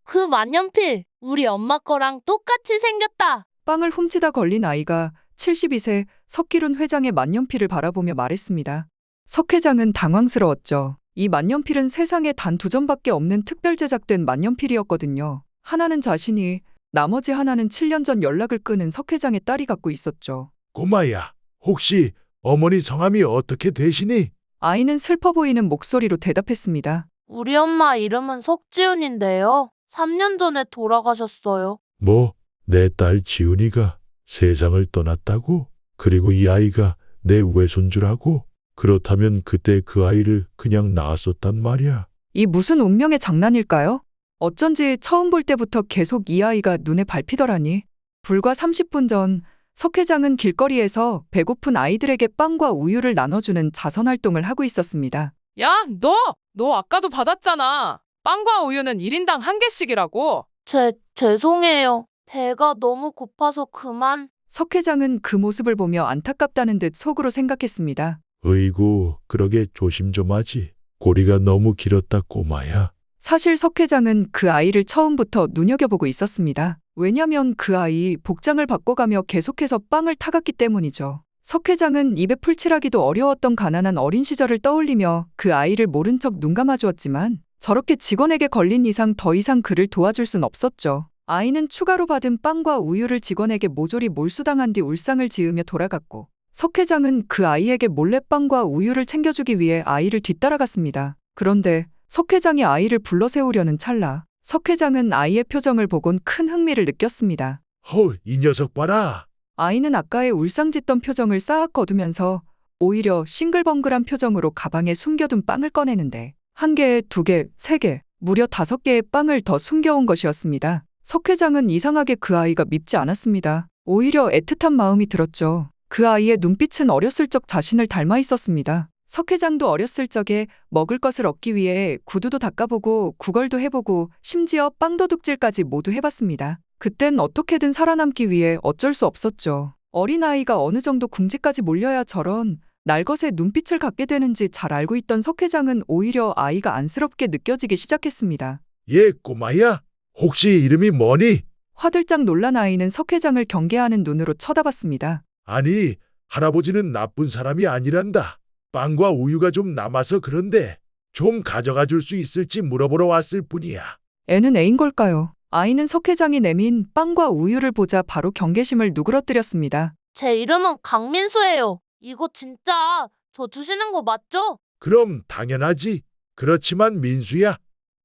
그 만년필, 우리 엄마 거랑 똑같이 생겼다. 빵을 훔치다 걸린 아이가 72세 석기룬 회장의 만년필을 바라보며 말했습니다. 석 회장은 당황스러웠죠. 이 만년필은 세상에 단 2점밖에 없는 특별 제작된 만년필이었거든요. 하나는 자신이, 나머지 하나는 7년 전 연락을 끊은 석 회장의 딸이 갖고 있었죠. 꼬마야, 혹시 어머니 성함이 어떻게 되시니? 아이는 슬퍼 보이는 목소리로 대답했습니다. 우리 엄마 이름은 석지은인데요. 3년 전에 돌아가셨어요. 뭐, 내 딸 지훈이가 세상을 떠났다고? 그리고 이 아이가 내 외손주라고? 그렇다면 그때 그 아이를 그냥 낳았었단 말이야. 이 무슨 운명의 장난일까요? 어쩐지 처음 볼 때부터 계속 이 아이가 눈에 밟히더라니. 불과 30분 전, 석 회장은 길거리에서 배고픈 아이들에게 빵과 우유를 나눠주는 자선활동을 하고 있었습니다. 야, 너 아까도 받았잖아. 빵과 우유는 1인당 1개씩이라고. 죄송해요. 배가 너무 고파서 그만. 석 회장은 그 모습을 보며 안타깝다는 듯 속으로 생각했습니다. 으이구, 그러게 조심 좀 하지. 고리가 너무 길었다, 꼬마야. 사실 석 회장은 그 아이를 처음부터 눈여겨보고 있었습니다. 왜냐면 그 아이 복장을 바꿔가며 계속해서 빵을 타갔기 때문이죠. 석 회장은 입에 풀칠하기도 어려웠던 가난한 어린 시절을 떠올리며 그 아이를 모른 척 눈 감아주었지만 저렇게 직원에게 걸린 이상 더 이상 그를 도와줄 순 없었죠. 아이는 추가로 받은 빵과 우유를 직원에게 모조리 몰수당한 뒤 울상을 지으며 돌아갔고 석 회장은 그 아이에게 몰래 빵과 우유를 챙겨주기 위해 아이를 뒤따라갔습니다. 그런데 석 회장이 아이를 불러 세우려는 찰나 석 회장은 아이의 표정을 보곤 큰 흥미를 느꼈습니다. 이 녀석 봐라. 아이는 아까의 울상짓던 표정을 싹 거두면서 오히려 싱글벙글한 표정으로 가방에 숨겨둔 빵을 꺼내는데 1개, 2개, 3개, 무려 5개의 빵을 더 숨겨온 것이었습니다. 석 회장은 이상하게 그 아이가 밉지 않았습니다. 오히려 애틋한 마음이 들었죠. 그 아이의 눈빛은 어렸을 적 자신을 닮아 있었습니다. 석 회장도 어렸을 적에 먹을 것을 얻기 위해 구두도 닦아보고 구걸도 해보고 심지어 빵도둑질까지 모두 해봤습니다. 그땐 어떻게든 살아남기 위해 어쩔 수 없었죠. 어린아이가 어느 정도 궁지까지 몰려야 저런 날것의 눈빛을 갖게 되는지 잘 알고 있던 석 회장은 오히려 아이가 안쓰럽게 느껴지기 시작했습니다. 꼬마야, 혹시 이름이 뭐니? 화들짝 놀란 아이는 석 회장을 경계하는 눈으로 쳐다봤습니다. 아니, 할아버지는 나쁜 사람이 아니란다. 빵과 우유가 좀 남아서 그런데 좀 가져가 줄 수 있을지 물어보러 왔을 뿐이야. 애는 애인 걸까요? 아이는 석 회장이 내민 빵과 우유를 보자 바로 경계심을 누그러뜨렸습니다. 제 이름은 강민수예요. 이거 진짜 저 주시는 거 맞죠? 그럼 당연하지. 그렇지만 민수야,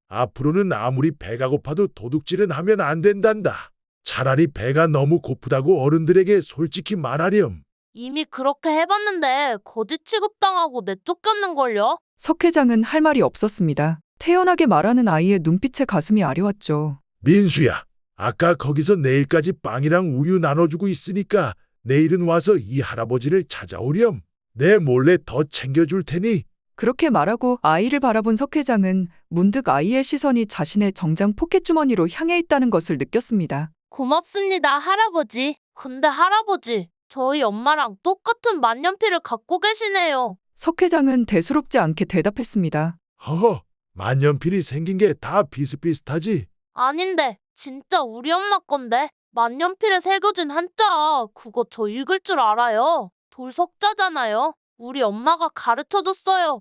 앞으로는 아무리 배가 고파도 도둑질은 하면 안 된단다. 차라리 배가 너무 고프다고 어른들에게 솔직히 말하렴. 이미 그렇게 해봤는데 거짓 취급당하고 내쫓겼는걸요? 석 회장은 할 말이 없었습니다. 태연하게 말하는 아이의 눈빛에 가슴이 아려왔죠. 민수야, 아까 거기서 내일까지 빵이랑 우유 나눠주고 있으니까 내일은 와서 이 할아버지를 찾아오렴. 내 몰래 더 챙겨줄 테니. 그렇게 말하고 아이를 바라본 석 회장은 문득 아이의 시선이 자신의 정장 포켓주머니로 향해 있다는 것을 느꼈습니다. 고맙습니다, 할아버지. 근데 할아버지, 저희 엄마랑 똑같은 만년필을 갖고 계시네요. 석 회장은 대수롭지 않게 대답했습니다. 허허, 만년필이 생긴 게 다 비슷비슷하지. 아닌데, 진짜 우리 엄마 건데. 만년필에 새겨진 한자, 그거 저 읽을 줄 알아요. 돌석자잖아요. 우리 엄마가 가르쳐줬어요.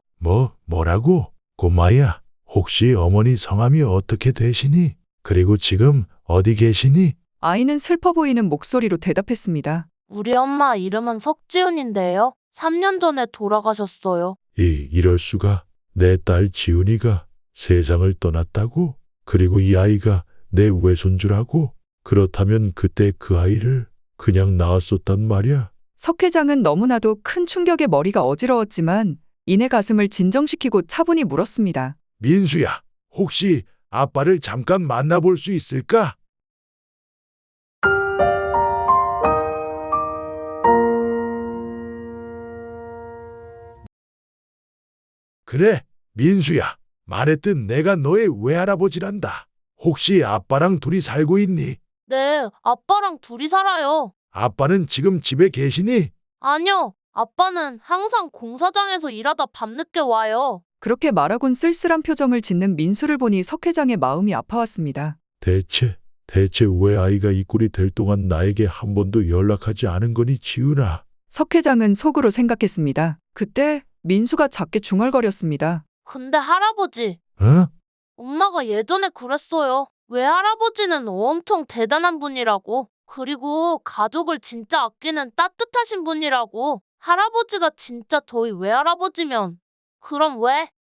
뭐라고? 꼬마야, 혹시 어머니 성함이 어떻게 되시니? 그리고 지금 어디 계시니? 아이는 슬퍼 보이는 목소리로 대답했습니다. 우리 엄마 이름은 석지은인데요. 3년 전에 돌아가셨어요. 이럴 수가. 내 딸 지훈이가 세상을 떠났다고? 그리고 이 아이가 내 외손주라고? 그렇다면 그때 그 아이를 그냥 낳았었단 말이야. 석 회장은 너무나도 큰 충격에 머리가 어지러웠지만 이내 가슴을 진정시키고 차분히 물었습니다. 민수야, 혹시 아빠를 잠깐 만나볼 수 있을까? 그래, 민수야. 말했듯 내가 너의 외할아버지란다. 혹시 아빠랑 둘이 살고 있니? 네, 아빠랑 둘이 살아요. 아빠는 지금 집에 계시니? 아니요, 아빠는 항상 공사장에서 일하다 밤늦게 와요. 그렇게 말하곤 쓸쓸한 표정을 짓는 민수를 보니 석 회장의 마음이 아파왔습니다. 대체 왜 아이가 이 꼴이 될 동안 나에게 한 번도 연락하지 않은 거니 지훈아. 석 회장은 속으로 생각했습니다. 그때 민수가 작게 중얼거렸습니다. 근데 할아버지, 어? 엄마가 예전에 그랬어요. 외할아버지는 엄청 대단한 분이라고. 그리고 가족을 진짜 아끼는 따뜻하신 분이라고. 할아버지가 진짜 저희 외할아버지면. 그럼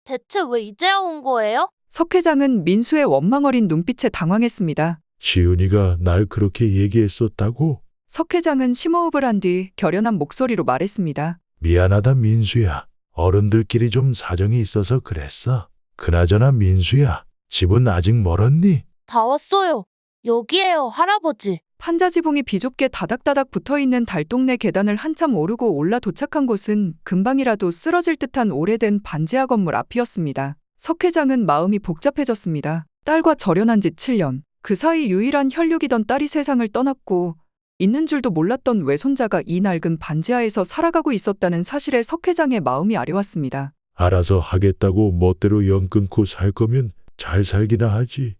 대체 왜 이제야 온 거예요? 석 회장은 민수의 원망 어린 눈빛에 당황했습니다. 지훈이가 날 그렇게 얘기했었다고? 석 회장은 심호흡을 한 뒤 결연한 목소리로 말했습니다. 미안하다 민수야. 어른들끼리 좀 사정이 있어서 그랬어. 그나저나 민수야, 집은 아직 멀었니? 다 왔어요. 여기에요, 할아버지. 판자지붕이 비좁게 다닥다닥 붙어있는 달동네 계단을 한참 오르고 올라 도착한 곳은 금방이라도 쓰러질 듯한 오래된 반지하 건물 앞이었습니다. 석 회장은 마음이 복잡해졌습니다. 딸과 절연한 지 7년. 그 사이 유일한 혈육이던 딸이 세상을 떠났고 있는 줄도 몰랐던 외손자가 이 낡은 반지하에서 살아가고 있었다는 사실에 석 회장의 마음이 아려왔습니다. 알아서 하겠다고 멋대로 연 끊고 살 거면 잘 살기나 하지.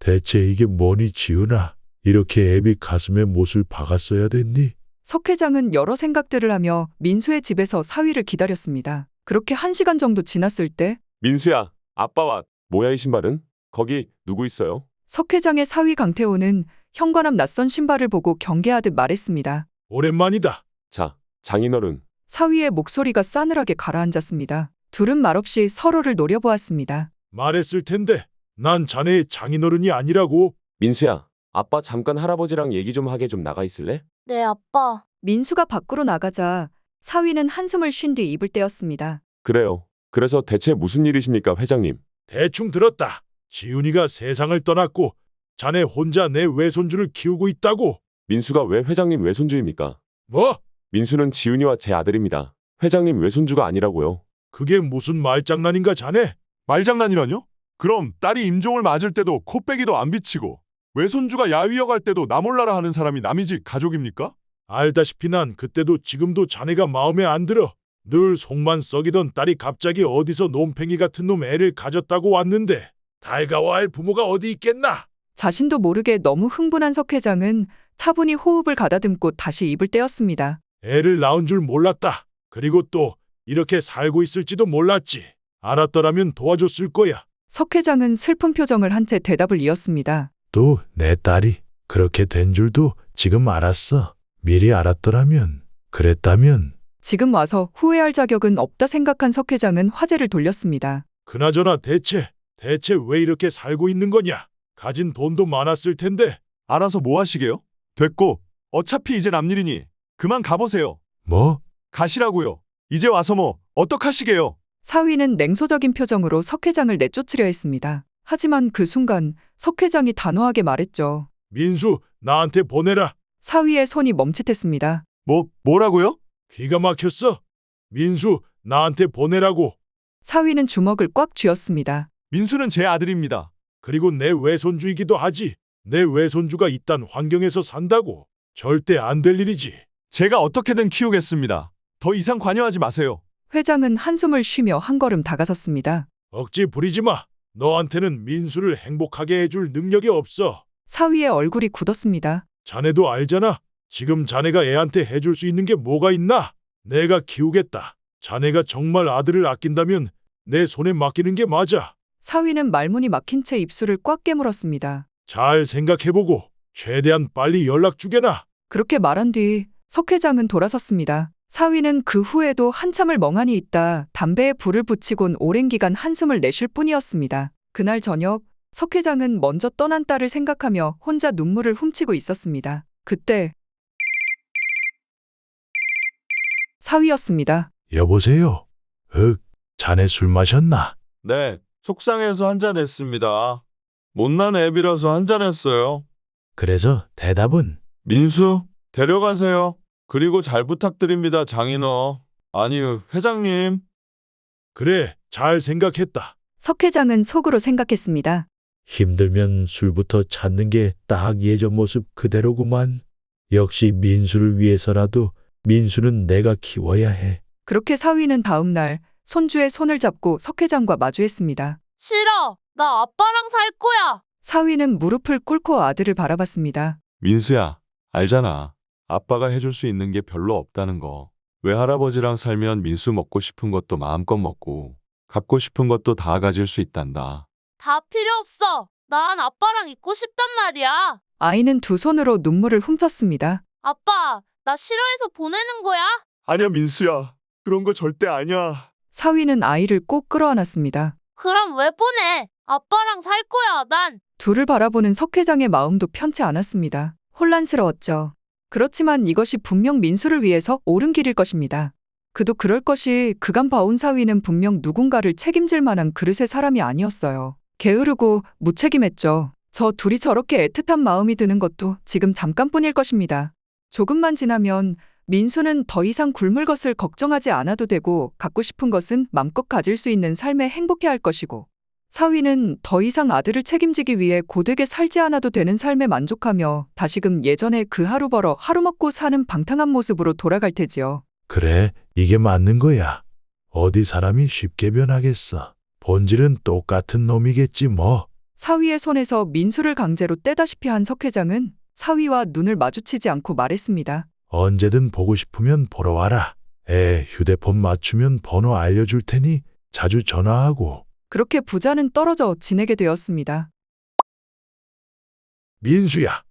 대체 이게 뭐니 지훈아. 이렇게 애비 가슴에 못을 박았어야 됐니? 석 회장은 여러 생각들을 하며 민수의 집에서 사위를 기다렸습니다. 그렇게 1시간 정도 지났을 때 민수야, 아빠 왔. 뭐야 이 신발은? 거기 누구 있어요? 석 회장의 사위 강태호는 현관앞 낯선 신발을 보고 경계하듯 말했습니다. 오랜만이다. 자, 장인어른. 사위의 목소리가 싸늘하게 가라앉았습니다. 둘은 말없이 서로를 노려보았습니다. 말했을 텐데 난 자네의 장인어른이 아니라고. 민수야, 아빠 잠깐 할아버지랑 얘기 좀 하게 좀 나가 있을래? 네, 아빠. 민수가 밖으로 나가자 사위는 한숨을 쉰 뒤 입을 떼었습니다. 그래요. 그래서 대체 무슨 일이십니까, 회장님? 대충 들었다. 지훈이가 세상을 떠났고 자네 혼자 내 외손주를 키우고 있다고. 민수가 왜 회장님 외손주입니까? 뭐? 민수는 지훈이와 제 아들입니다. 회장님 외손주가 아니라고요. 그게 무슨 말장난인가 자네? 말장난이라뇨? 그럼 딸이 임종을 맞을 때도 코빼기도 안 비치고 외손주가 야위어 갈 때도 나 몰라라 하는 사람이 남이지 가족입니까? 알다시피 난 그때도 지금도 자네가 마음에 안 들어. 늘 속만 썩이던 딸이 갑자기 어디서 놈팽이 같은 놈 애를 가졌다고 왔는데 달가워할 부모가 어디 있겠나? 자신도 모르게 너무 흥분한 석 회장은 차분히 호흡을 가다듬고 다시 입을 떼었습니다. 애를 낳은 줄 몰랐다. 그리고 또 이렇게 살고 있을지도 몰랐지. 알았더라면 도와줬을 거야. 석 회장은 슬픈 표정을 한 채 대답을 이었습니다. 또 내 딸이 그렇게 된 줄도 지금 알았어. 미리 알았더라면, 그랬다면. 지금 와서 후회할 자격은 없다 생각한 석 회장은 화제를 돌렸습니다. 그나저나 대체 왜 이렇게 살고 있는 거냐? 가진 돈도 많았을 텐데. 알아서 뭐 하시게요? 됐고 어차피 이제 남일이니 그만 가보세요. 뭐? 가시라고요. 이제 와서 뭐 어떡하시게요? 사위는 냉소적인 표정으로 석 회장을 내쫓으려 했습니다. 하지만 그 순간 석 회장이 단호하게 말했죠. 민수, 나한테 보내라. 사위의 손이 멈칫했습니다. 뭐라고요? 기가 막혔어. 민수, 나한테 보내라고. 사위는 주먹을 꽉 쥐었습니다. 민수는 제 아들입니다. 그리고 내 외손주이기도 하지. 내 외손주가 이딴 환경에서 산다고. 절대 안 될 일이지. 제가 어떻게든 키우겠습니다. 더 이상 관여하지 마세요. 회장은 한숨을 쉬며 한 걸음 다가섰습니다. 억지 부리지 마. 너한테는 민수를 행복하게 해줄 능력이 없어. 사위의 얼굴이 굳었습니다. 자네도 알잖아. 지금 자네가 애한테 해줄 수 있는 게 뭐가 있나? 내가 키우겠다. 자네가 정말 아들을 아낀다면 내 손에 맡기는 게 맞아. 사위는 말문이 막힌 채 입술을 꽉 깨물었습니다. 잘 생각해보고 최대한 빨리 연락 주게나. 그렇게 말한 뒤 석 회장은 돌아섰습니다. 사위는 그 후에도 한참을 멍하니 있다 담배에 불을 붙이곤 오랜 기간 한숨을 내쉴 뿐이었습니다. 그날 저녁 석 회장은 먼저 떠난 딸을 생각하며 혼자 눈물을 훔치고 있었습니다. 그때 사위였습니다. 여보세요? 자네 술 마셨나? 네, 속상해서 한잔했습니다. 못난 애비라서 한잔했어요. 그래서 대답은? 민수, 데려가세요. 그리고 잘 부탁드립니다, 장인어. 아니, 회장님. 그래, 잘 생각했다. 석 회장은 속으로 생각했습니다. 힘들면 술부터 찾는 게 딱 예전 모습 그대로구만. 역시 민수를 위해서라도 민수는 내가 키워야 해. 그렇게 사위는 다음 날 손주의 손을 잡고 석 회장과 마주했습니다. 싫어. 나 아빠랑 살 거야. 사위는 무릎을 꿇고 아들을 바라봤습니다. 민수야, 알잖아. 아빠가 해줄 수 있는 게 별로 없다는 거. 외할아버지랑 살면 민수 먹고 싶은 것도 마음껏 먹고, 갖고 싶은 것도 다 가질 수 있단다. 다 필요 없어. 난 아빠랑 있고 싶단 말이야. 아이는 두 손으로 눈물을 훔쳤습니다. 아빠, 나 싫어해서 보내는 거야? 아니야, 민수야. 그런 거 절대 아니야. 사위는 아이를 꼭 끌어안았습니다. 그럼 왜 보내? 아빠랑 살 거야, 난. 둘을 바라보는 석 회장의 마음도 편치 않았습니다. 혼란스러웠죠. 그렇지만 이것이 분명 민수를 위해서 옳은 길일 것입니다. 그도 그럴 것이 그간 봐온 사위는 분명 누군가를 책임질 만한 그릇의 사람이 아니었어요. 게으르고 무책임했죠. 저 둘이 저렇게 애틋한 마음이 드는 것도 지금 잠깐뿐일 것입니다. 조금만 지나면 민수는 더 이상 굶을 것을 걱정하지 않아도 되고 갖고 싶은 것은 맘껏 가질 수 있는 삶에 행복해할 것이고 사위는 더 이상 아들을 책임지기 위해 고되게 살지 않아도 되는 삶에 만족하며 다시금 예전에 그 하루 벌어 하루 먹고 사는 방탕한 모습으로 돌아갈 테지요. 그래, 이게 맞는 거야. 어디 사람이 쉽게 변하겠어. 본질은 똑같은 놈이겠지 뭐. 사위의 손에서 민수를 강제로 떼다시피 한 석 회장은 사위와 눈을 마주치지 않고 말했습니다. 언제든 보고 싶으면 보러 와라. 휴대폰 맞추면 번호 알려줄 테니 자주 전화하고. 그렇게 부자는 떨어져 지내게 되었습니다. 민수야,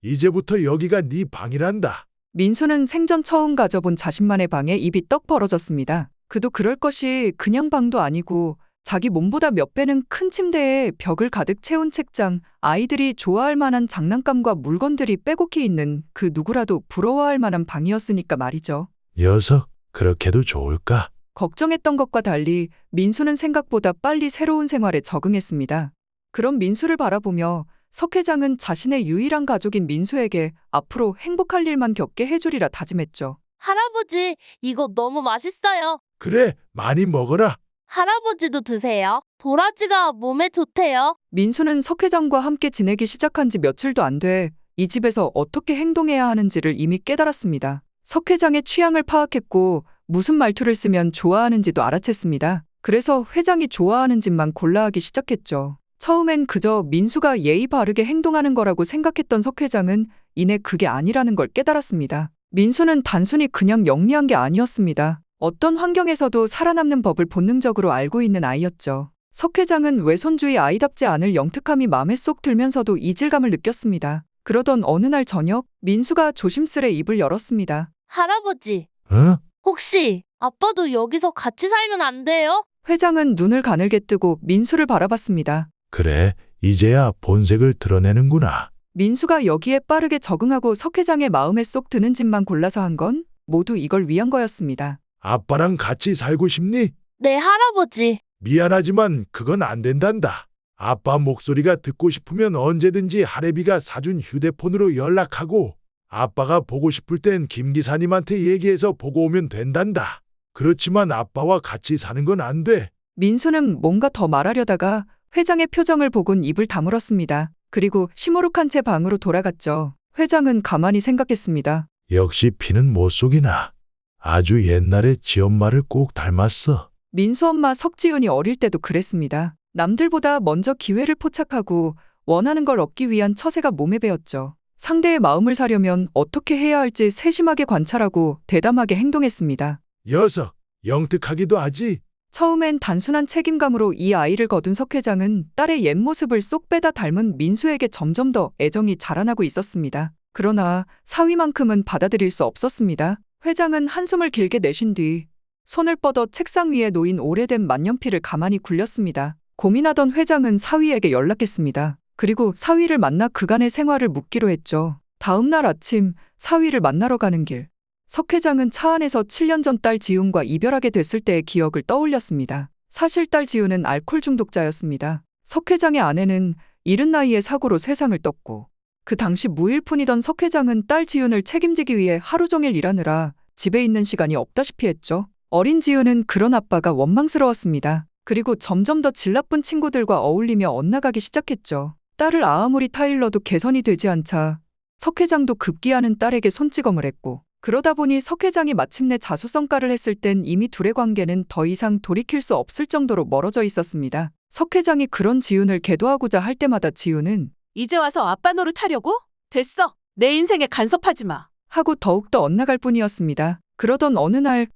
이제부터 여기가 네 방이란다. 민수는 생전 처음 가져본 자신만의 방에 입이 떡 벌어졌습니다. 그도 그럴 것이 그냥 방도 아니고 자기 몸보다 몇 배는 큰 침대에 벽을 가득 채운 책장, 아이들이 좋아할 만한 장난감과 물건들이 빼곡히 있는 그 누구라도 부러워할 만한 방이었으니까 말이죠. 녀석, 그렇게도 좋을까? 걱정했던 것과 달리 민수는 생각보다 빨리 새로운 생활에 적응했습니다. 그런 민수를 바라보며 석 회장은 자신의 유일한 가족인 민수에게 앞으로 행복할 일만 겪게 해주리라 다짐했죠. 할아버지, 이거 너무 맛있어요. 그래, 많이 먹어라. 할아버지도 드세요. 도라지가 몸에 좋대요. 민수는 석 회장과 함께 지내기 시작한 지 며칠도 안 돼 이 집에서 어떻게 행동해야 하는지를 이미 깨달았습니다. 석 회장의 취향을 파악했고 무슨 말투를 쓰면 좋아하는지도 알아챘습니다. 그래서 회장이 좋아하는 집만 골라 하기 시작했죠. 처음엔 그저 민수가 예의 바르게 행동하는 거라고 생각했던 석 회장은 이내 그게 아니라는 걸 깨달았습니다. 민수는 단순히 그냥 영리한 게 아니었습니다. 어떤 환경에서도 살아남는 법을 본능적으로 알고 있는 아이였죠. 석 회장은 외손주의 아이답지 않을 영특함이 마음에 쏙 들면서도 이질감을 느꼈습니다. 그러던 어느 날 저녁, 민수가 조심스레 입을 열었습니다. 할아버지, 어? 혹시 아빠도 여기서 같이 살면 안 돼요? 회장은 눈을 가늘게 뜨고 민수를 바라봤습니다. 그래, 이제야 본색을 드러내는구나. 민수가 여기에 빠르게 적응하고 석 회장의 마음에 쏙 드는 집만 골라서 한 건 모두 이걸 위한 거였습니다. 아빠랑 같이 살고 싶니? 네, 할아버지. 미안하지만 그건 안 된단다. 아빠 목소리가 듣고 싶으면 언제든지 할애비가 사준 휴대폰으로 연락하고 아빠가 보고 싶을 땐 김 기사님한테 얘기해서 보고 오면 된단다. 그렇지만 아빠와 같이 사는 건 안 돼. 민수는 뭔가 더 말하려다가 회장의 표정을 보곤 입을 다물었습니다. 그리고 시무룩한 채 방으로 돌아갔죠. 회장은 가만히 생각했습니다. 역시 피는 못 속이나. 아주 옛날에 지엄마를 꼭 닮았어. 민수 엄마 석지윤이 어릴 때도 그랬습니다. 남들보다 먼저 기회를 포착하고 원하는 걸 얻기 위한 처세가 몸에 배었죠. 상대의 마음을 사려면 어떻게 해야 할지 세심하게 관찰하고 대담하게 행동했습니다. 녀석, 영특하기도 하지. 처음엔 단순한 책임감으로 이 아이를 거둔 석 회장은 딸의 옛 모습을 쏙 빼다 닮은 민수에게 점점 더 애정이 자라나고 있었습니다. 그러나 사위만큼은 받아들일 수 없었습니다. 회장은 한숨을 길게 내쉰 뒤 손을 뻗어 책상 위에 놓인 오래된 만년필을 가만히 굴렸습니다. 고민하던 회장은 사위에게 연락했습니다. 그리고 사위를 만나 그간의 생활을 묻기로 했죠. 다음 날 아침 사위를 만나러 가는 길, 석 회장은 차 안에서 7년 전 딸 지훈과 이별하게 됐을 때의 기억을 떠올렸습니다. 사실 딸 지훈은 알코올 중독자였습니다. 석 회장의 아내는 이른 나이에 사고로 세상을 떴고 그 당시 무일푼이던 석 회장은 딸 지훈을 책임지기 위해 하루 종일 일하느라 집에 있는 시간이 없다시피 했죠. 어린 지훈은 그런 아빠가 원망스러웠습니다. 그리고 점점 더 질 나쁜 친구들과 어울리며 엇나가기 시작했죠. 딸을 아무리 타일러도 개선이 되지 않자 석 회장도 급기야는 딸에게 손찌검을 했고 그러다 보니 석 회장이 마침내 자수성가를 했을 땐 이미 둘의 관계는 더 이상 돌이킬 수 없을 정도로 멀어져 있었습니다. 석 회장이 그런 지훈을 계도하고자 할 때마다 지훈은 이제 와서 아빠 노릇하려고? 됐어. 내 인생에 간섭하지 마. 하고 더욱더 엇나갈 뿐이었습니다. 그러던 어느 날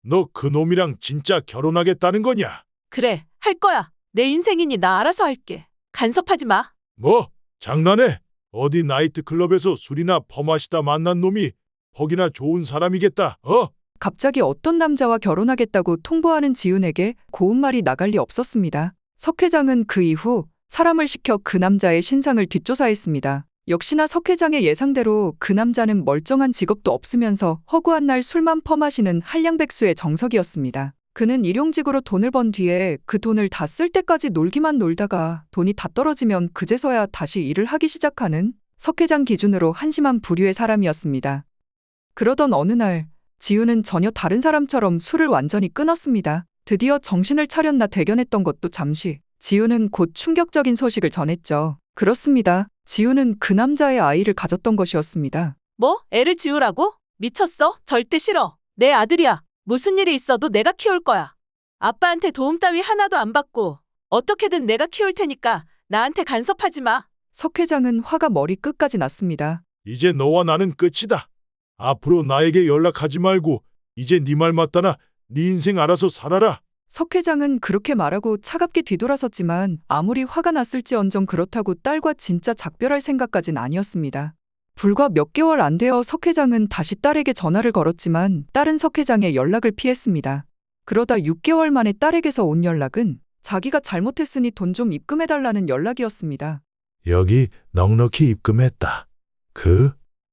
너 그놈이랑 진짜 결혼하겠다는 거냐? 그래, 할 거야. 내 인생이니 나 알아서 할게. 간섭하지 마. 뭐? 장난해? 어디 나이트클럽에서 술이나 퍼마시다 만난 놈이 퍽이나 좋은 사람이겠다. 갑자기 어떤 남자와 결혼하겠다고 통보하는 지훈에게 고운 말이 나갈 리 없었습니다. 석 회장은 그 이후 사람을 시켜 그 남자의 신상을 뒷조사했습니다. 역시나 석 회장의 예상대로 그 남자는 멀쩡한 직업도 없으면서 허구한 날 술만 퍼마시는 한량백수의 정석이었습니다. 그는 일용직으로 돈을 번 뒤에 그 돈을 다 쓸 때까지 놀기만 놀다가 돈이 다 떨어지면 그제서야 다시 일을 하기 시작하는 석 회장 기준으로 한심한 부류의 사람이었습니다. 그러던 어느 날 지훈은 전혀 다른 사람처럼 술을 완전히 끊었습니다. 드디어 정신을 차렸나 대견했던 것도 잠시. 지훈은 곧 충격적인 소식을 전했죠. 그렇습니다. 지훈은 그 남자의 아이를 가졌던 것이었습니다. 뭐? 애를 지우라고? 미쳤어? 절대 싫어. 내 아들이야. 무슨 일이 있어도 내가 키울 거야. 아빠한테 도움 따위 하나도 안 받고 어떻게든 내가 키울 테니까 나한테 간섭하지 마. 석 회장은 화가 머리 끝까지 났습니다. 이제 너와 나는 끝이다. 앞으로 나에게 연락하지 말고 이제 네 말 맞다나 네 인생 알아서 살아라. 석 회장은 그렇게 말하고 차갑게 뒤돌아섰지만 아무리 화가 났을지언정 그렇다고 딸과 진짜 작별할 생각까진 아니었습니다. 불과 몇 개월 안 되어 석 회장은 다시 딸에게 전화를 걸었지만 딸은 석 회장의 연락을 피했습니다. 그러다 6개월 만에 딸에게서 온 연락은 자기가 잘못했으니 돈 좀 입금해달라는 연락이었습니다. 여기 넉넉히 입금했다.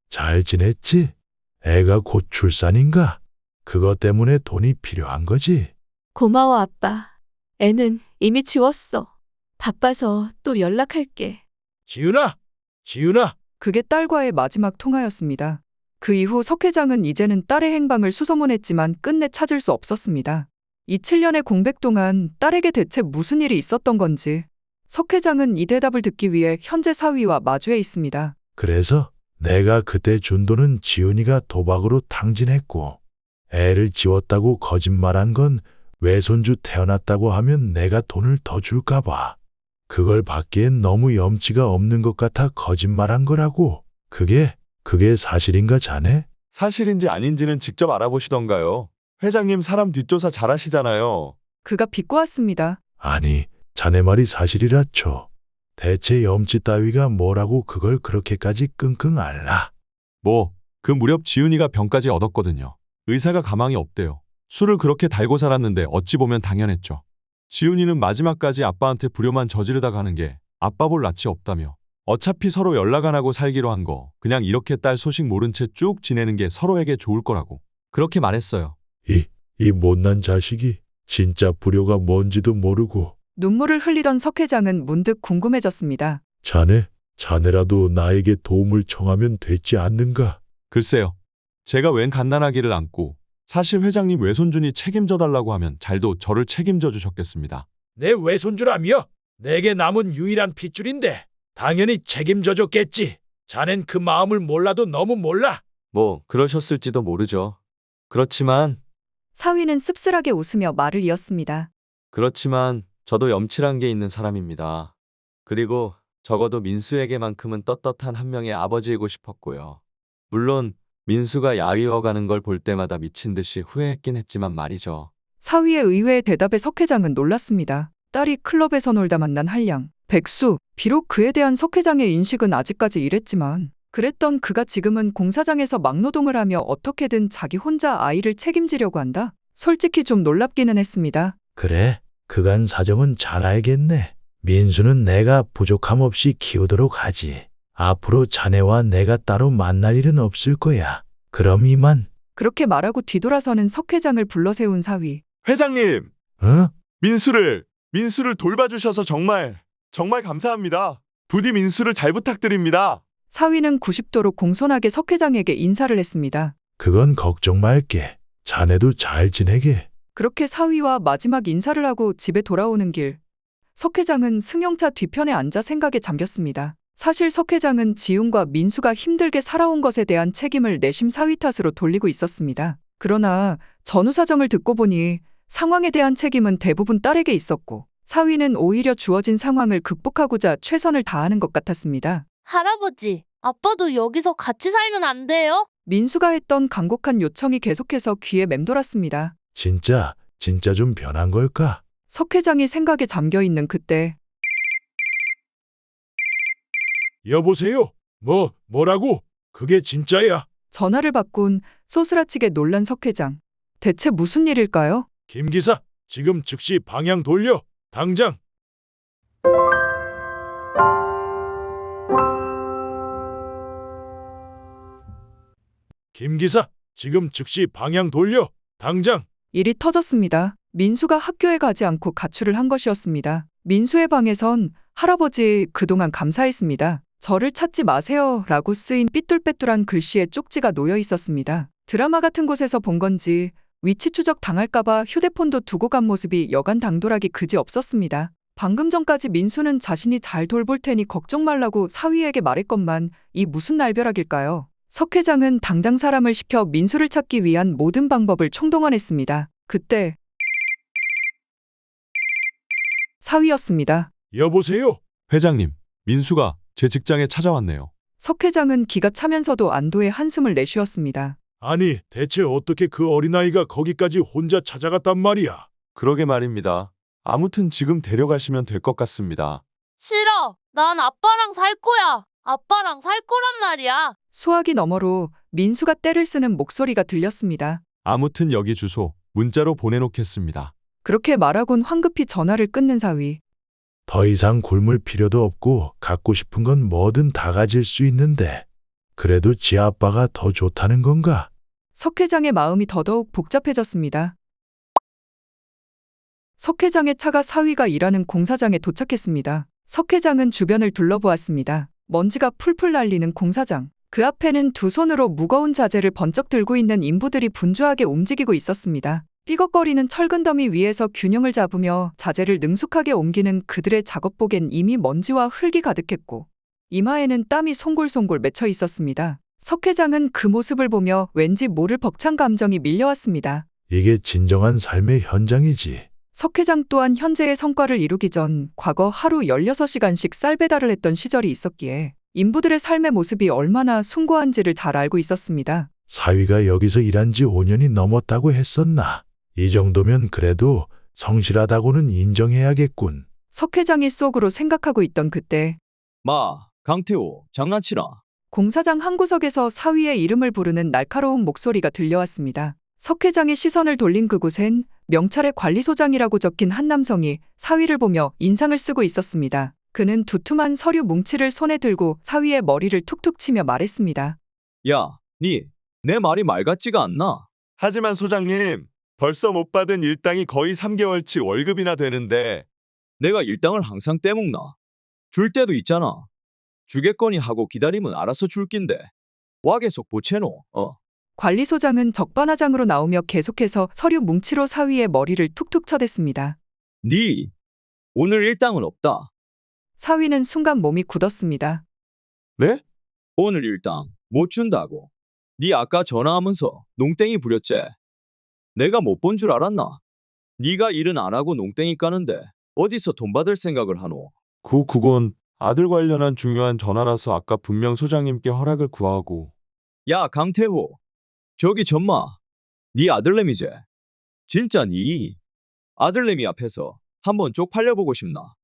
잘 지냈지? 애가 곧 출산인가? 그것 때문에 돈이 필요한 거지? 고마워, 아빠. 애는 이미 지웠어. 바빠서 또 연락할게. 지훈아! 그게 딸과의 마지막 통화였습니다. 그 이후 석 회장은 이제는 딸의 행방을 수소문했지만 끝내 찾을 수 없었습니다. 이 7년의 공백 동안 딸에게 대체 무슨 일이 있었던 건지 석 회장은 이 대답을 듣기 위해 현재 사위와 마주해 있습니다. 그래서 내가 그때 준 돈은 지훈이가 도박으로 탕진했고 애를 지웠다고 거짓말한 건 외손주 태어났다고 하면 내가 돈을 더 줄까 봐. 그걸 받기엔 너무 염치가 없는 것 같아 거짓말한 거라고. 그게 사실인가 자네? 사실인지 아닌지는 직접 알아보시던가요. 회장님 사람 뒷조사 잘하시잖아요. 그가 비꼬았습니다. 아니, 자네 말이 사실이라 쳐. 대체 염치 따위가 뭐라고 그걸 그렇게까지 끙끙 앓나? 그 무렵 지훈이가 병까지 얻었거든요. 의사가 가망이 없대요. 술을 그렇게 달고 살았는데 어찌 보면 당연했죠. 지훈이는 마지막까지 아빠한테 불효만 저지르다 가는 게 아빠 볼 낯이 없다며 어차피 서로 연락 안 하고 살기로 한 거 그냥 이렇게 딸 소식 모른 채 쭉 지내는 게 서로에게 좋을 거라고 그렇게 말했어요. 이 못난 자식이 진짜 불효가 뭔지도 모르고. 눈물을 흘리던 석 회장은 문득 궁금해졌습니다. 자네라도 나에게 도움을 청하면 되지 않는가? 글쎄요. 제가 웬 갓난아기를 안고 사실 회장님 외손준이 책임져 달라고 하면 잘도 저를 책임져 주셨겠습니다. 내 외손주라며? 내게 남은 유일한 핏줄인데 당연히 책임져 줬겠지. 자넨 그 마음을 몰라도 너무 몰라. 그러셨을지도 모르죠. 그렇지만 사위는 씁쓸하게 웃으며 말을 이었습니다. 저도 염치란 게 있는 사람입니다. 그리고 적어도 민수에게만큼은 떳떳한 한 명의 아버지이고 싶었고요. 물론 민수가 야위어가는 걸 볼 때마다 미친 듯이 후회했긴 했지만 말이죠. 사위의 의외의 대답에 석 회장은 놀랐습니다. 딸이 클럽에서 놀다 만난 한량, 백수, 비록 그에 대한 석 회장의 인식은 아직까지 이랬지만 그랬던 그가 지금은 공사장에서 막노동을 하며 어떻게든 자기 혼자 아이를 책임지려고 한다? 솔직히 좀 놀랍기는 했습니다. 그래, 그간 사정은 잘 알겠네. 민수는 내가 부족함 없이 키우도록 하지. 앞으로 자네와 내가 따로 만날 일은 없을 거야. 그럼 이만. 그렇게 말하고 뒤돌아서는 석 회장을 불러 세운 사위. 회장님, 민수를 돌봐주셔서 정말 감사합니다. 부디 민수를 잘 부탁드립니다. 사위는 90도로 공손하게 석 회장에게 인사를 했습니다. 그건 걱정 말게. 자네도 잘 지내게. 그렇게 사위와 마지막 인사를 하고 집에 돌아오는 길, 석 회장은 승용차 뒤편에 앉아 생각에 잠겼습니다. 사실 석 회장은 지훈과 민수가 힘들게 살아온 것에 대한 책임을 내심 사위 탓으로 돌리고 있었습니다. 그러나 전후 사정을 듣고 보니 상황에 대한 책임은 대부분 딸에게 있었고 사위는 오히려 주어진 상황을 극복하고자 최선을 다하는 것 같았습니다. 할아버지, 아빠도 여기서 같이 살면 안 돼요? 민수가 했던 간곡한 요청이 계속해서 귀에 맴돌았습니다. 진짜 좀 변한 걸까? 석 회장이 생각에 잠겨 있는 그때 여보세요? 뭐라고? 그게 진짜야? 전화를 받곤 소스라치게 놀란 석 회장. 대체 무슨 일일까요? 김 기사, 지금 즉시 방향 돌려. 당장. 김 기사, 지금 즉시 방향 돌려. 당장. 일이 터졌습니다. 민수가 학교에 가지 않고 가출을 한 것이었습니다. 민수의 방에선 할아버지 그동안 감사했습니다. 저를 찾지 마세요 라고 쓰인 삐뚤빼뚤한 글씨에 쪽지가 놓여 있었습니다. 드라마 같은 곳에서 본 건지 위치 추적 당할까봐 휴대폰도 두고 간 모습이 여간 당돌하기 그지없었습니다. 방금 전까지 민수는 자신이 잘 돌볼 테니 걱정 말라고 사위에게 말했건만 이 무슨 날벼락일까요? 석 회장은 당장 사람을 시켜 민수를 찾기 위한 모든 방법을 총동원했습니다. 그때 사위였습니다. 여보세요? 회장님, 민수가 제 직장에 찾아왔네요. 석 회장은 기가 차면서도 안도의 한숨을 내쉬었습니다. 아니, 대체 어떻게 그 어린아이가 거기까지 혼자 찾아갔단 말이야? 그러게 말입니다. 아무튼 지금 데려가시면 될 것 같습니다. 싫어. 난 아빠랑 살 거야. 아빠랑 살 거란 말이야. 수화기 너머로 민수가 떼를 쓰는 목소리가 들렸습니다. 아무튼 여기 주소 문자로 보내놓겠습니다. 그렇게 말하곤 황급히 전화를 끊는 사위. 더 이상 굶을 필요도 없고 갖고 싶은 건 뭐든 다 가질 수 있는데 그래도 지 아빠가 더 좋다는 건가? 석 회장의 마음이 더더욱 복잡해졌습니다. 석 회장의 차가 사위가 일하는 공사장에 도착했습니다. 석 회장은 주변을 둘러보았습니다. 먼지가 풀풀 날리는 공사장. 그 앞에는 두 손으로 무거운 자재를 번쩍 들고 있는 인부들이 분주하게 움직이고 있었습니다. 삐걱거리는 철근 더미 위에서 균형을 잡으며 자재를 능숙하게 옮기는 그들의 작업복엔 이미 먼지와 흙이 가득했고 이마에는 땀이 송골송골 맺혀 있었습니다. 석 회장은 그 모습을 보며 왠지 모를 벅찬 감정이 밀려왔습니다. 이게 진정한 삶의 현장이지. 석 회장 또한 현재의 성과를 이루기 전 과거 하루 16시간씩 쌀 배달을 했던 시절이 있었기에 인부들의 삶의 모습이 얼마나 숭고한지를 잘 알고 있었습니다. 사위가 여기서 일한 지 5년이 넘었다고 했었나? 이 정도면 그래도 성실하다고는 인정해야겠군. 석 회장이 속으로 생각하고 있던 그때 마, 강태호, 장난치나. 공사장 한 구석에서 사위의 이름을 부르는 날카로운 목소리가 들려왔습니다. 석 회장이 시선을 돌린 그곳엔 명찰의 관리소장이라고 적힌 한 남성이 사위를 보며 인상을 쓰고 있었습니다. 그는 두툼한 서류 뭉치를 손에 들고 사위의 머리를 툭툭 치며 말했습니다. 야, 내 말이 말 같지가 않나? 하지만 소장님, 벌써 못 받은 일당이 거의 3개월치 월급이나 되는데 내가 일당을 항상 떼먹나? 줄 때도 있잖아. 주겠거니 하고 기다리면 알아서 줄 낀데. 와 계속 보채노. 관리소장은 적반하장으로 나오며 계속해서 서류 뭉치로 사위의 머리를 툭툭 쳐댔습니다. 오늘 일당은 없다. 사위는 순간 몸이 굳었습니다. 네? 오늘 일당 못 준다고. 아까 전화하면서 농땡이 부렸지. 내가 못 본 줄 알았나? 네가 일은 안 하고 농땡이 까는데 어디서 돈 받을 생각을 하노? 그건 아들 관련한 중요한 전화라서 아까 분명 소장님께 허락을 구하고. 야, 강태호. 저기 전마. 네 아들내미제. 진짜 네 아들내미 앞에서 한번 쪽팔려보고 싶나?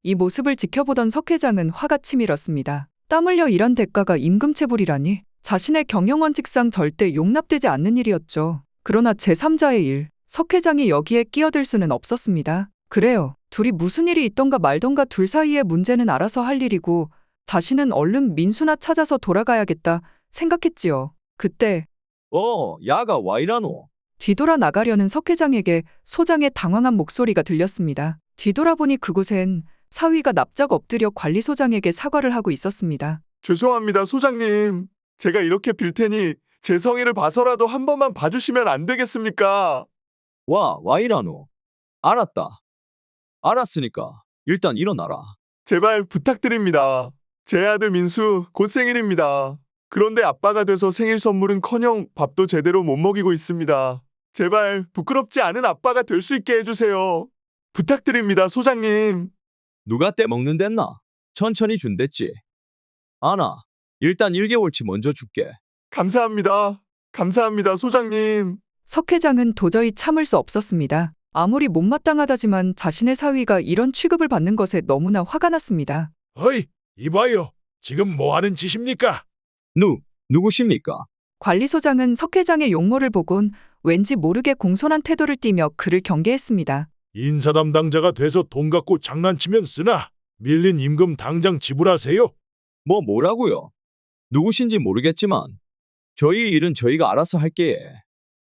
이 모습을 지켜보던 석 회장은 화가 치밀었습니다. 땀 흘려 일한 대가가 임금체불이라니 자신의 경영원칙상 절대 용납되지 않는 일이었죠. 그러나 제3자의 일, 석 회장이 여기에 끼어들 수는 없었습니다. 그래요. 둘이 무슨 일이 있던가 말던가 둘 사이의 문제는 알아서 할 일이고 자신은 얼른 민수나 찾아서 돌아가야겠다 생각했지요. 그때 야가 와 이라노? 뒤돌아 나가려는 석 회장에게 소장의 당황한 목소리가 들렸습니다. 뒤돌아보니 그곳엔 사위가 납작 엎드려 관리소장에게 사과를 하고 있었습니다. 죄송합니다, 소장님. 제가 이렇게 빌 테니 제 성의를 봐서라도 한 번만 봐주시면 안 되겠습니까? 와 이라노? 알았다. 알았으니까 일단 일어나라. 제발 부탁드립니다. 제 아들 민수 곧 생일입니다. 그런데 아빠가 돼서 생일 선물은커녕 밥도 제대로 못 먹이고 있습니다. 제발 부끄럽지 않은 아빠가 될 수 있게 해주세요. 부탁드립니다, 소장님. 누가 떼먹는댔나? 천천히 준댔지. 아나, 일단 1개월치 먼저 줄게. 감사합니다. 감사합니다, 소장님. 석 회장은 도저히 참을 수 없었습니다. 아무리 못마땅하다지만 자신의 사위가 이런 취급을 받는 것에 너무나 화가 났습니다. 어이, 이봐요. 지금 뭐 하는 짓입니까? 누구십니까? 관리소장은 석 회장의 용모를 보곤 왠지 모르게 공손한 태도를 띠며 그를 경계했습니다. 인사 담당자가 돼서 돈 갖고 장난치면 쓰나? 밀린 임금 당장 지불하세요. 뭐라고요? 누구신지 모르겠지만 저희 일은 저희가 알아서 할게요.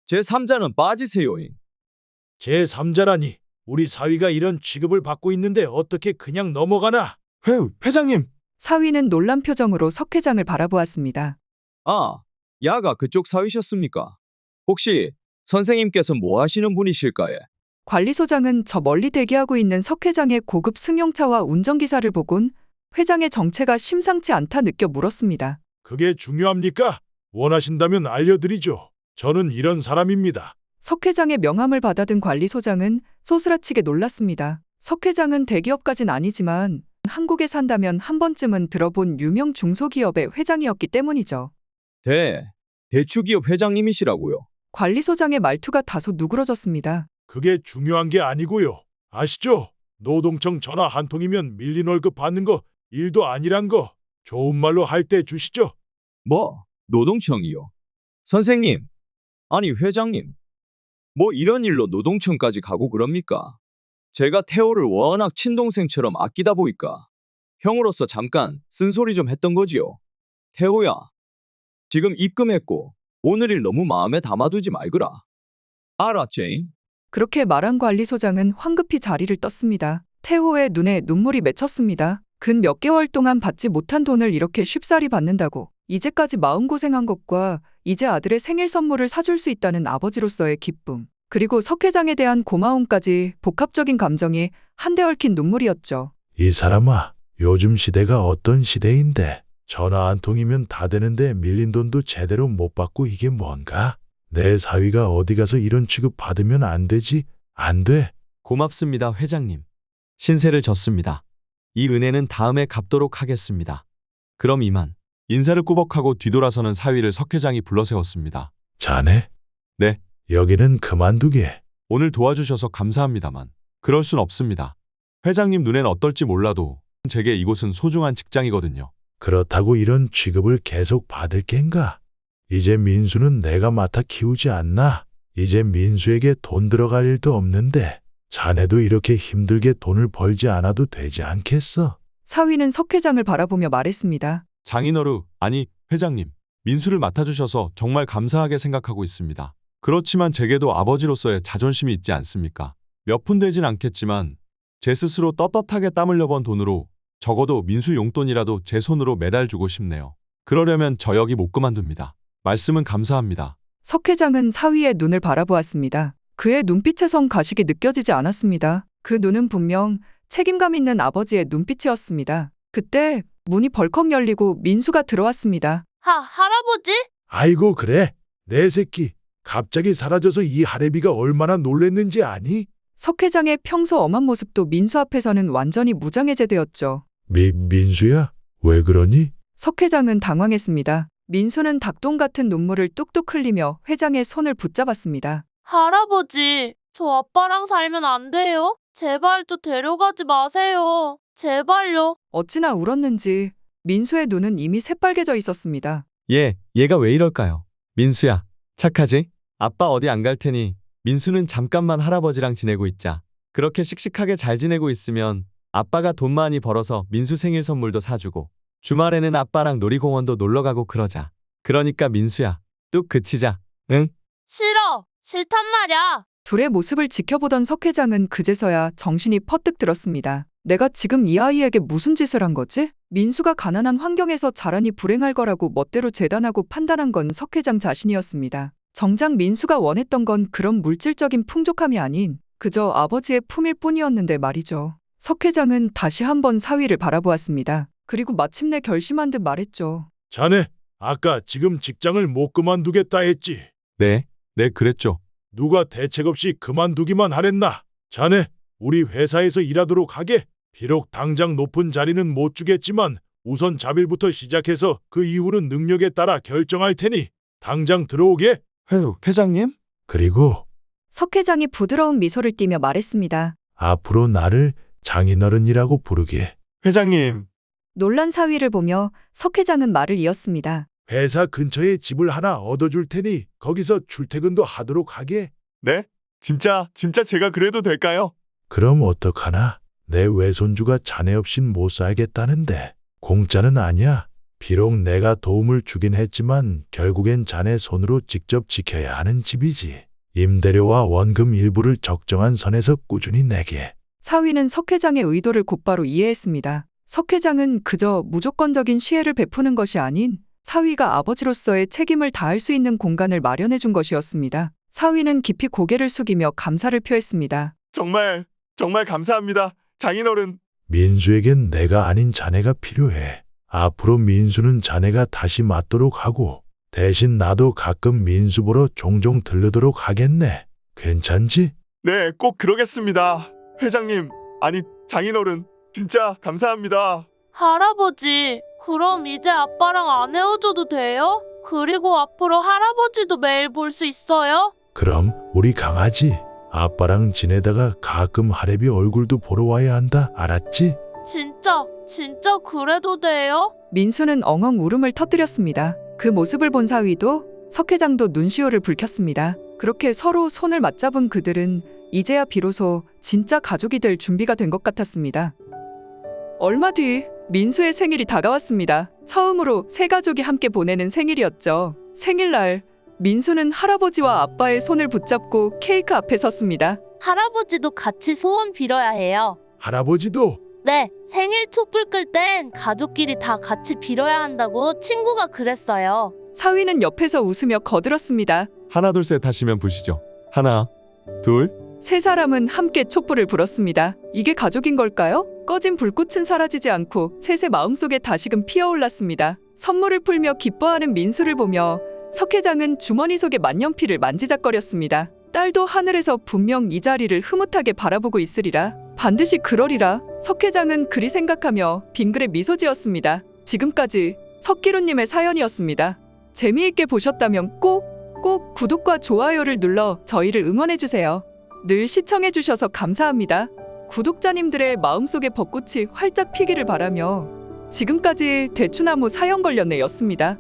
제 3자는 빠지세요잉. 제3자라니. 우리 사위가 이런 취급을 받고 있는데 어떻게 그냥 넘어가나? 회장님. 사위는 놀란 표정으로 석 회장을 바라보았습니다. 아, 야가 그쪽 사위셨습니까? 혹시 선생님께서 뭐 하시는 분이실까요? 관리소장은 저 멀리 대기하고 있는 석 회장의 고급 승용차와 운전기사를 보곤 회장의 정체가 심상치 않다 느껴 물었습니다. 그게 중요합니까? 원하신다면 알려드리죠. 저는 이런 사람입니다. 석 회장의 명함을 받아든 관리소장은 소스라치게 놀랐습니다. 석 회장은 대기업까진 아니지만 한국에 산다면 한 번쯤은 들어본 유명 중소기업의 회장이었기 때문이죠. 대추기업 회장님이시라고요? 관리소장의 말투가 다소 누그러졌습니다. 그게 중요한 게 아니고요. 아시죠? 노동청 전화 한 통이면 밀린 월급 받는 거 일도 아니란 거 좋은 말로 할 때 주시죠. 노동청이요? 선생님, 아니 회장님, 뭐 이런 일로 노동청까지 가고 그럽니까? 제가 태호를 워낙 친동생처럼 아끼다 보니까 형으로서 잠깐 쓴소리 좀 했던 거지요. 태호야, 지금 입금했고 오늘 일 너무 마음에 담아두지 말거라. 알았지? 그렇게 말한 관리소장은 황급히 자리를 떴습니다. 태호의 눈에 눈물이 맺혔습니다. 근 몇 개월 동안 받지 못한 돈을 이렇게 쉽사리 받는다고 이제까지 마음고생한 것과 이제 아들의 생일 선물을 사줄 수 있다는 아버지로서의 기쁨, 그리고 석 회장에 대한 고마움까지 복합적인 감정이 한데 얽힌 눈물이었죠. 이 사람아, 요즘 시대가 어떤 시대인데 전화 한 통이면 다 되는데 밀린 돈도 제대로 못 받고 이게 뭔가? 내 사위가 어디 가서 이런 취급 받으면 안 되지? 안 돼. 고맙습니다, 회장님. 신세를 졌습니다. 이 은혜는 다음에 갚도록 하겠습니다. 그럼 이만. 인사를 꾸벅하고 뒤돌아서는 사위를 석 회장이 불러세웠습니다. 자네? 네. 여기는 그만두게. 오늘 도와주셔서 감사합니다만 그럴 순 없습니다. 회장님 눈엔 어떨지 몰라도 제게 이곳은 소중한 직장이거든요. 그렇다고 이런 취급을 계속 받을 겐가? 이제 민수는 내가 맡아 키우지 않나? 이제 민수에게 돈 들어갈 일도 없는데 자네도 이렇게 힘들게 돈을 벌지 않아도 되지 않겠어? 사위는 석 회장을 바라보며 말했습니다. 장인어른, 아니 회장님, 민수를 맡아주셔서 정말 감사하게 생각하고 있습니다. 그렇지만 제게도 아버지로서의 자존심이 있지 않습니까? 몇 푼 되진 않겠지만 제 스스로 떳떳하게 땀 흘려 번 돈으로 적어도 민수 용돈이라도 제 손으로 매달 주고 싶네요. 그러려면 저 여기 못 그만둡니다. 말씀은 감사합니다. 석 회장은 사위의 눈을 바라보았습니다. 그의 눈빛에선 가식이 느껴지지 않았습니다. 그 눈은 분명 책임감 있는 아버지의 눈빛이었습니다. 그때 문이 벌컥 열리고 민수가 들어왔습니다. 할아버지? 아이고 그래. 내 새끼. 갑자기 사라져서 이 할애비가 얼마나 놀랬는지 아니? 석 회장의 평소 엄한 모습도 민수 앞에서는 완전히 무장해제되었죠. 민수야? 왜 그러니? 석 회장은 당황했습니다. 민수는 닭똥 같은 눈물을 뚝뚝 흘리며 회장의 손을 붙잡았습니다. 할아버지, 저 아빠랑 살면 안 돼요? 제발 저 데려가지 마세요. 제발요. 어찌나 울었는지 민수의 눈은 이미 새빨개져 있었습니다. 얘가 왜 이럴까요? 민수야, 착하지? 아빠 어디 안 갈 테니 민수는 잠깐만 할아버지랑 지내고 있자. 그렇게 씩씩하게 잘 지내고 있으면 아빠가 돈 많이 벌어서 민수 생일 선물도 사주고 주말에는 아빠랑 놀이공원도 놀러 가고 그러자. 그러니까 민수야, 뚝 그치자. 응? 싫어. 싫단 말이야. 둘의 모습을 지켜보던 석 회장은 그제서야 정신이 퍼뜩 들었습니다. 내가 지금 이 아이에게 무슨 짓을 한 거지? 민수가 가난한 환경에서 자라니 불행할 거라고 멋대로 재단하고 판단한 건 석 회장 자신이었습니다. 정작 민수가 원했던 건 그런 물질적인 풍족함이 아닌 그저 아버지의 품일 뿐이었는데 말이죠. 석 회장은 다시 한번 사위를 바라보았습니다. 그리고 마침내 결심한 듯 말했죠. 자네, 아까 지금 직장을 못 그만두겠다 했지. 네, 그랬죠. 누가 대책 없이 그만두기만 하랬나? 자네, 우리 회사에서 일하도록 하게. 비록 당장 높은 자리는 못 주겠지만 우선 자빌부터 시작해서 그 이후는 능력에 따라 결정할 테니 당장 들어오게. 회장님? 그리고 석 회장이 부드러운 미소를 띠며 말했습니다. 앞으로 나를 장인어른이라고 부르게. 회장님, 놀란 사위를 보며 석 회장은 말을 이었습니다. 회사 근처에 집을 하나 얻어줄 테니 거기서 출퇴근도 하도록 하게. 네? 진짜 제가 그래도 될까요? 그럼 어떡하나? 내 외손주가 자네 없인 못 살겠다는데. 공짜는 아니야. 비록 내가 도움을 주긴 했지만 결국엔 자네 손으로 직접 지켜야 하는 집이지. 임대료와 원금 일부를 적정한 선에서 꾸준히 내게. 사위는 석 회장의 의도를 곧바로 이해했습니다. 석 회장은 그저 무조건적인 시혜를 베푸는 것이 아닌 사위가 아버지로서의 책임을 다할 수 있는 공간을 마련해 준 것이었습니다. 사위는 깊이 고개를 숙이며 감사를 표했습니다. 정말 감사합니다. 장인어른. 민수에겐 내가 아닌 자네가 필요해. 앞으로 민수는 자네가 다시 맡도록 하고 대신 나도 가끔 민수 보러 종종 들르도록 하겠네. 괜찮지? 네, 꼭 그러겠습니다. 회장님, 아니 장인어른, 진짜 감사합니다. 할아버지, 그럼 이제 아빠랑 안 헤어져도 돼요? 그리고 앞으로 할아버지도 매일 볼 수 있어요? 그럼 우리 강아지 아빠랑 지내다가 가끔 할애비 얼굴도 보러 와야 한다. 알았지? 진짜 그래도 돼요? 민수는 엉엉 울음을 터뜨렸습니다. 그 모습을 본 사위도 석 회장도 눈시울을 붉혔습니다. 그렇게 서로 손을 맞잡은 그들은 이제야 비로소 진짜 가족이 될 준비가 된 것 같았습니다. 얼마 뒤 민수의 생일이 다가왔습니다. 처음으로 세 가족이 함께 보내는 생일이었죠. 생일날 민수는 할아버지와 아빠의 손을 붙잡고 케이크 앞에 섰습니다. 할아버지도 같이 소원 빌어야 해요. 할아버지도 네, 생일 촛불 끌 땐 가족끼리 다 같이 빌어야 한다고 친구가 그랬어요. 사위는 옆에서 웃으며 거들었습니다. 하나 둘 셋 하시면 부시죠. 하나, 둘. 세 사람은 함께 촛불을 불었습니다. 이게 가족인 걸까요? 꺼진 불꽃은 사라지지 않고 셋의 마음속에 다시금 피어올랐습니다. 선물을 풀며 기뻐하는 민수를 보며 석 회장은 주머니 속의 만년필을 만지작거렸습니다. 딸도 하늘에서 분명 이 자리를 흐뭇하게 바라보고 있으리라. 반드시 그러리라. 석 회장은 그리 생각하며 빙그레 미소 지었습니다. 지금까지 석기루님의 사연이었습니다. 재미있게 보셨다면 꼭 구독과 좋아요를 눌러 저희를 응원해주세요. 늘 시청해주셔서 감사합니다. 구독자님들의 마음속의 벚꽃이 활짝 피기를 바라며 지금까지 대추나무 사연 걸렸네였습니다.